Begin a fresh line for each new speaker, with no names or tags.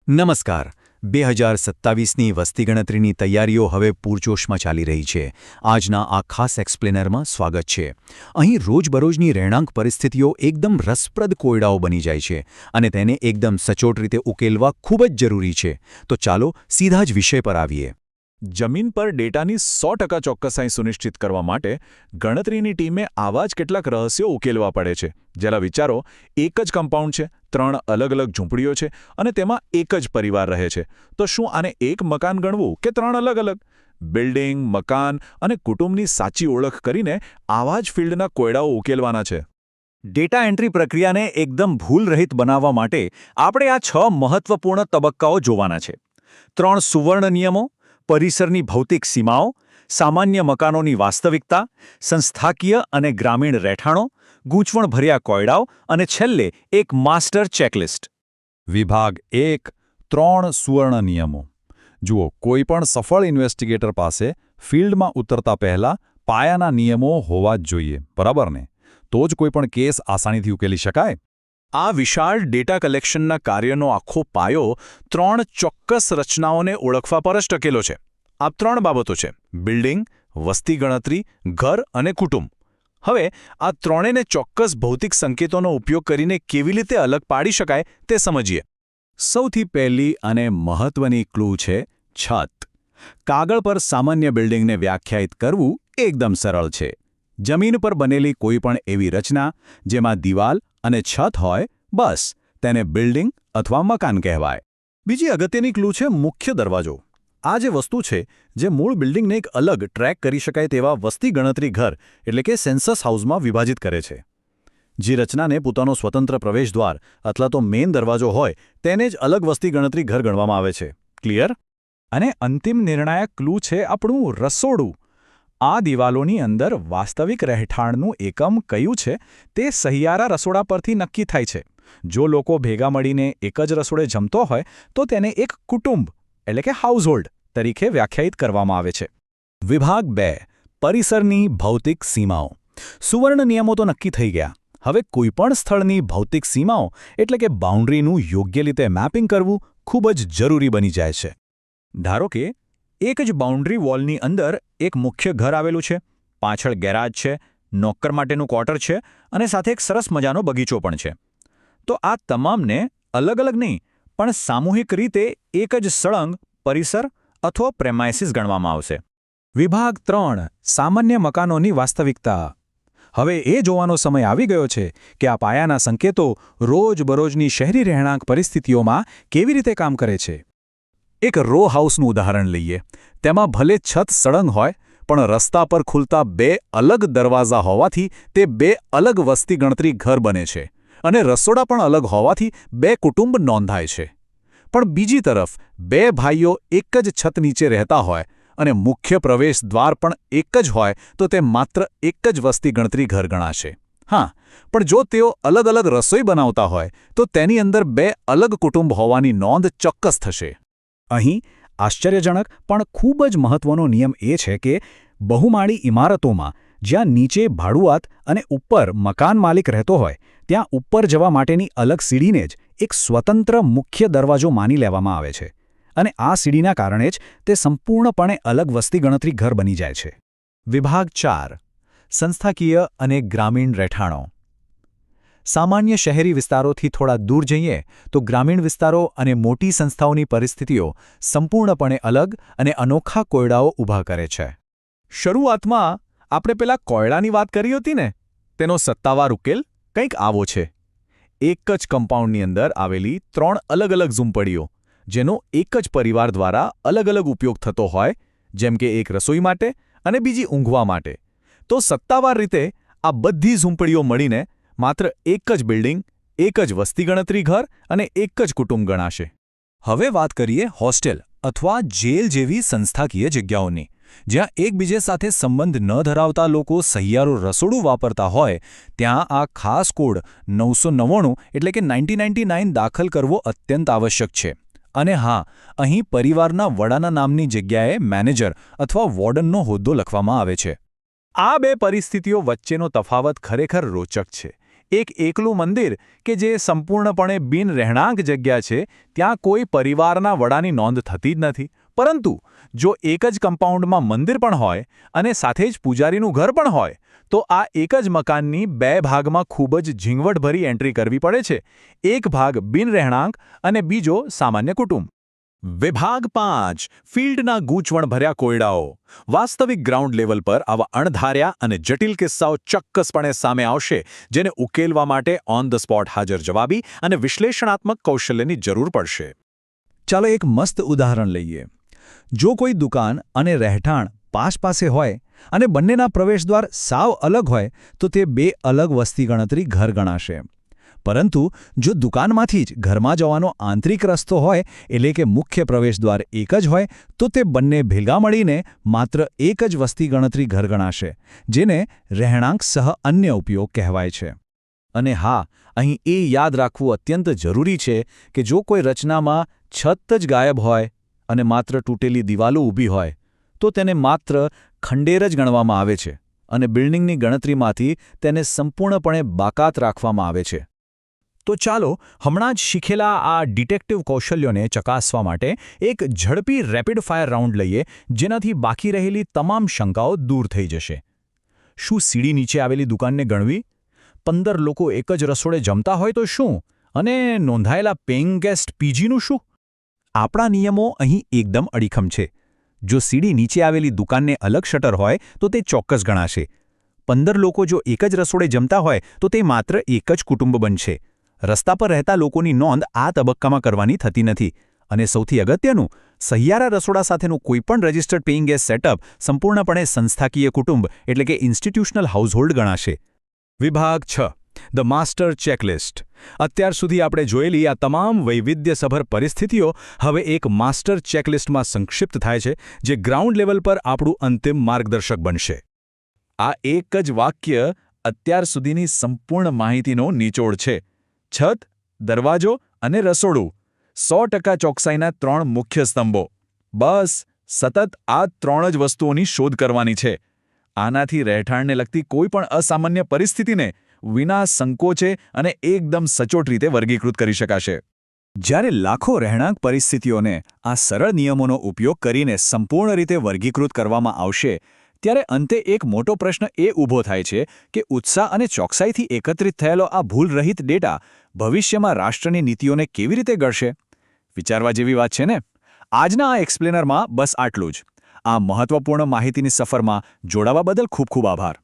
નમસ્કાર 2027ની વસ્તી ગણતરીની તૈયારીઓ હવે પૂરજોશમાં ચાલી રહી છે. આજના આ ખાસ એક્સપ્લેનરમાં સ્વાગત છે. અહીં રોજબરોજની રહેણાંક પરિસ્થિતિઓ એકદમ રસપ્રદ કોયડાઓ બની જાય છે અને તેને એકદમ સચોટ રીતે ઉકેલવા ખૂબ જ જરૂરી છે. તો ચાલો સીધા જ વિષય પર આવીએ.
જમીન પર ડેટાની 100% ચોકસાઈ સુનિશ્ચિત કરવા માટે ગણતરીની ટીમે આવા જ કેટલાક રહસ્યો ઉકેલવા પડે છે. જરા વિચારો, એક જ કમ્પાઉન્ડ છે, 3 અલગ અલગ ઝૂંપડીઓ છે અને તેમાં એક જ પરિવાર રહે છે. તો શું આને એક મકાન ગણવું કે 3 અલગ અલગ? બિલ્ડિંગ, મકાન અને કુટુંબની સાચી ઓળખ કરીને આવા જ ફિલ્ડના કોયડાઓ ઉકેલવાના છે.
ડેટા એન્ટ્રી પ્રક્રિયાને એકદમ ભૂલરહિત બનાવવા માટે આપણે આ 6 મહત્વપૂર્ણ તબક્કાઓ જોવાના છે. 3 સુવર્ણ નિયમો, પરિસરની ભૌતિક સીમાઓ, સામાન્ય મકાનોની વાસ્તવિકતા, સંસ્થાકીય અને ગ્રામીણ રહેઠાણો, ગૂંચવણભર્યા કોયડાઓ અને છેલ્લે એક માસ્ટર ચેકલિસ્ટ.
વિભાગ 1 3 સુવર્ણ નિયમો. જુઓ, કોઈપણ સફળ ઇન્વેસ્ટિગેટર પાસે ફિલ્ડમાં ઉતરતા પહેલા પાયાના નિયમો હોવા જ જોઈએ, બરાબર ને? તો જ કોઈપણ કેસ આસાનીથી ઉકેલી શકાય.
આ વિશાળ ડેટા કલેક્શનના કાર્યનો આખો પાયો 3 ચોક્કસ રચનાઓને ઓળખવા પર જ ટકેલો છે. આ 3 બાબતો છે: બિલ્ડિંગ, વસ્તી ગણતરી, ઘર અને કુટુંબ. હવે આ ત્રણેને ચોક્કસ ભૌતિક સંકેતોનો ઉપયોગ કરીને કેવી રીતે અલગ પાડી શકાય તે સમજીએ.
સૌથી પહેલી અને મહત્વની ક્લૂ છે છત. કાગળ પર સામાન્ય બિલ્ડિંગને વ્યાખ્યાયિત કરવું એકદમ સરળ છે. જમીન પર બનેલી કોઈપણ એવી રચના જેમાં દિવાલ અને છત હોય, બસ તેને બિલ્ડિંગ અથવા મકાન કહેવાય. બીજી અગત્યની ક્લૂ છે મુખ્ય દરવાજો. આ જે વસ્તુ છે જે મૂળ બિલ્ડિંગને એક અલગ ટ્રેક કરી શકાય તેવા વસ્તી ગણતરી ઘર એટલે કે સેન્સસ હાઉસમાં વિભાજિત કરે છે. જે રચનાને પોતાનો સ્વતંત્ર પ્રવેશદ્વાર અથવા તો મેઇન દરવાજો હોય તેને જ અલગ વસ્તી ગણતરી ઘર ગણવામાં આવે છે. ક્લિયર? અને અંતિમ નિર્ણાયક ક્લૂ છે આપણું રસોડું. આ દિવાલોની અંદર વાસ્તવિક રહેઠાણનું એકમ કયું છે તે સહિયારા રસોડા પરથી નક્કી થાય છે. જો લોકો ભેગા મળીને એક જ રસોડે જમતો હોય તો તેને એક કુટુંબ એટલે કે હાઉસહોલ્ડ તરીકે વ્યાખ્યાયિત કરવામાં આવે છે. વિભાગ 2 પરિસરની ભૌતિક સીમાઓ. સુવર્ણ નિયમો તો નક્કી થઈ ગયા. હવે કોઈપણ સ્થળની ભૌતિક સીમાઓ એટલે કે બાઉન્ડ્રીનું યોગ્ય રીતે મેપિંગ કરવું ખૂબ જ જરૂરી બની જાય છે. ધારો કે એક જ બાઉન્ડ્રી વોલની અંદર એક મુખ્ય ઘર આવેલું છે, પાછળ ગેરાજ છે, નોકર માટેનું ક્વાર્ટર છે અને સાથે એક સરસ મજાનો બગીચો પણ છે. તો આ તમામને અલગ અલગ નહીં પણ સામૂહિક રીતે એક જ સળંગ પરિસર અથવા પ્રેમાઇસીસ ગણવામાં આવશે. વિભાગ 3 સામાન્ય મકાનોની વાસ્તવિકતા. હવે એ જોવાનો સમય આવી ગયો છે કે આ પાયાના સંકેતો રોજબરોજની શહેરી રહેણાંક પરિસ્થિતિઓમાં કેવી રીતે કામ કરે છે. એક રો હાઉસનું ઉદાહરણ લઈએ. તેમાં ભલે છત સળંગ હોય પણ રસ્તા પર ખુલતા 2 અલગ દરવાજા હોવાથી તે 2 અલગ વસ્તી ગણતરી ઘર બને છે અને રસોડા પણ અલગ હોવાથી 2 કુટુંબ નોંધાય છે. પણ બીજી તરફ 2 ભાઈઓ એક જ છત નીચે રહેતા હોય અને મુખ્ય પ્રવેશ દ્વાર પણ એક જ હોય તો તે માત્ર એક જ વસ્તી ગણતરી ઘર ગણાશે. હા, પણ જો તેઓ અલગ અલગ રસોઈ બનાવતા હોય તો તેની અંદર 2 અલગ કુટુંબ હોવાની નોંધ ચોક્કસ થશે. અહીં આશ્ચર્યજનક પણ ખૂબ જ મહત્વનો નિયમ એ છે કે બહુમાળી ઇમારતોમાં જ્યાં નીચે ભાડુઆત અને ઉપર મકાન માલિક રહેતો હોય ત્યાં ઉપર જવા માટેની અલગ સીડીને જ એક સ્વતંત્ર મુખ્ય દરવાજો માની લેવામાં આવે છે અને આ સીડીના કારણે જ તે સંપૂર્ણપણે અલગ વસ્તી ગણતરી ઘર બની જાય છે. વિભાગ 4 સંસ્થાકીય અને ગ્રામીણ રહેઠાણો. સામાન્ય શહેરી વિસ્તારોથી થોડા દૂર જઈએ તો ગ્રામીણ વિસ્તારો અને મોટી સંસ્થાઓની પરિસ્થિતિઓ સંપૂર્ણપણે અલગ અને અનોખા કોયડાઓ ઊભા કરે છે.
શરૂઆતમાં આપણે પેલા કોયડાની વાત કરી હતી ને, તેનો સત્તાવાર ઉકેલ કંઈક આવો છે. એક જ કમ્પાઉન્ડની અંદર આવેલી 3 અલગ અલગ ઝૂંપડીઓ જેનો એક જ પરિવાર દ્વારા અલગ અલગ ઉપયોગ થતો હોય, જેમ કે એક રસોઈ માટે અને બીજી ઊંઘવા માટે, તો સત્તાવાર રીતે આ બધી ઝૂંપડીઓ મળીને માત્ર એક જ બિલ્ડિંગ, એક જ વસ્તી ગણતરી ઘર અને એક જ કુટુંબ ગણાશે.
હવે વાત કરીએ હોસ્ટેલ અથવા જેલ જેવી સંસ્થાકીય જગ્યાઓની, જ્યાં એકબીજા સાથે સંબંધ ન ધરાવતા લોકો સહિયારું રસોડું વાપરતા હોય. ત્યાં આ ખાસ કોડ 999 એટલે કે 1999 દાખલ કરવો અત્યંત આવશ્યક છે. અને હા, અહીં પરિવારના વડાના નામની જગ્યાએ મેનેજર અથવા વોર્ડનનો હોદ્દો લખવામાં આવે છે.
આ 2 પરિસ્થિતિઓ વચ્ચેનો તફાવત ખરેખર રોચક છે. એક એકલું મંદિર કે જે સંપૂર્ણપણે બિનરહેણાંક જગ્યા છે, ત્યાં કોઈ પરિવારના વડાની નોંધ થતી જ નથી. પરંતુ જો એક જ કમ્પાઉન્ડમાં મંદિર પણ હોય અને સાથે જ પૂજારીનું ઘર પણ હોય, તો આ એક જ મકાનની 2 ભાગમાં ખૂબ જ ઝીંગવટભરી એન્ટ્રી કરવી પડે છે. એક ભાગ બિનરહેણાંક અને બીજો સામાન્ય કુટુંબ. વિભાગ 5 ફિલ્ડના ગૂંચવણભર્યા કોયડાઓ. વાસ્તવિક ગ્રાઉન્ડ લેવલ પર આવા અણધાર્યા અને જટિલ કિસ્સાઓ ચોક્કસપણે સામે આવશે, જેને ઉકેલવા માટે ઓન ધ સ્પોટ હાજર જવાબી અને વિશ્લેષણાત્મક કૌશલ્યની જરૂર પડશે.
ચાલો એક મસ્ત ઉદાહરણ લઈએ. જો કોઈ દુકાન અને રહેઠાણ પાસે હોય અને બંનેના પ્રવેશદ્વાર સાવ અલગ હોય, તો તે 2 અલગ વસ્તી ગણતરી ઘર ગણાશે. પરંતુ જો દુકાનમાંથી જ ઘરમાં જવાનો આંતરિક રસ્તો હોય, એટલે કે મુખ્ય પ્રવેશદ્વાર એક જ હોય, તો તે બંને ભેગા મળીને માત્ર એક જ વસ્તી ગણતરી ઘર ગણાશે, જેને રહેણાંક સહ અન્ય ઉપયોગ કહેવાય છે.
અને હા, અહીં એ યાદ રાખવું અત્યંત જરૂરી છે કે જો કોઈ રચનામાં છત જ ગાયબ હોય અને માત્ર તૂટેલી દિવાલો ઊભી હોય, તો તેને માત્ર ખંડેર જ ગણવામાં આવે છે અને બિલ્ડિંગની ગણતરીમાંથી તેને સંપૂર્ણપણે બાકાત રાખવામાં આવે છે. તો ચાલો હમણાં જ શીખેલા આ ડિટેક્ટિવ કૌશલ્યોને ચકાસવા માટે એક ઝડપી રેપિડ ફાયર રાઉન્ડ લઈએ, જેનાથી બાકી રહેલી તમામ શંકાઓ દૂર થઈ જશે. શું સીડી નીચે આવેલી દુકાનને ગણવી? 15 લોકો એક જ રસોડે જમતા હોય તો શું? અને નોંધાયેલા પેઇંગ ગેસ્ટ પીજીનું શું?
આપણા નિયમો અહીં એકદમ અડીખમ છે. જો સીડી નીચે આવેલી દુકાનને અલગ શટર હોય તો તે ચોક્કસ ગણાશે. 15 લોકો જો એક જ રસોડે જમતા હોય તો તે માત્ર એક જ કુટુંબ બનશે. રસ્તા પર રહેતા લોકોની નોંધ આ તબક્કામાં કરવાની થતી નથી. અને સૌથી અગત્યનું, સહિયારા રસોડા સાથેનું કોઈપણ રજિસ્ટર્ડ પેઇંગ ગેસ્ટ સેટઅપ સંપૂર્ણપણે સંસ્થાકીય કુટુંબ એટલે કે ઇન્સ્ટિટ્યુશનલ હાઉસહોલ્ડ ગણાશે.
વિભાગ 6 ધ માસ્ટર ચેકલિસ્ટ. અત્યાર સુધી આપણે જોયેલી આ તમામ વૈવિધ્યસભર પરિસ્થિતિઓ હવે એક માસ્ટર ચેકલિસ્ટમાં સંક્ષિપ્ત થાય છે, જે ગ્રાઉન્ડ લેવલ પર આપણું અંતિમ માર્ગદર્શક બનશે. આ એક જ વાક્ય અત્યાર સુધીની સંપૂર્ણ માહિતીનો નિચોડ છે. છત, દરવાજો અને રસોડું, 100% ચોકસાઈના 3 મુખ્ય સ્તંભો. બસ સતત આ 3 જ વસ્તુઓની શોધ કરવાની છે. આનાથી રહેઠાણને લગતી કોઈ પણ અસામાન્ય પરિસ્થિતિને વિના સંકોચે અને એકદમ સચોટ રીતે વર્ગીકૃત કરી શકાશે.
જ્યારે લાખો રહેણાંક પરિસ્થિતિઓને આ સરળ નિયમોનો ઉપયોગ કરીને સંપૂર્ણ રીતે વર્ગીકૃત કરવામાં આવશે, ત્યારે અંતે એક મોટો પ્રશ્ન એ ઊભો થાય છે કે ઉત્સાહ અને ચોકસાઈથી એકત્રિત થયેલો આ ભૂલરહિત ડેટા ભવિષ્યમાં રાષ્ટ્રની નીતિઓને કેવી રીતે ઘડશે? વિચારવા જેવી વાત છે ને? આજના આ એક્સપ્લેનરમાં બસ આટલું જ. આ મહત્વપૂર્ણ માહિતીની સફરમાં જોડાવા બદલ ખૂબ ખૂબ આભાર.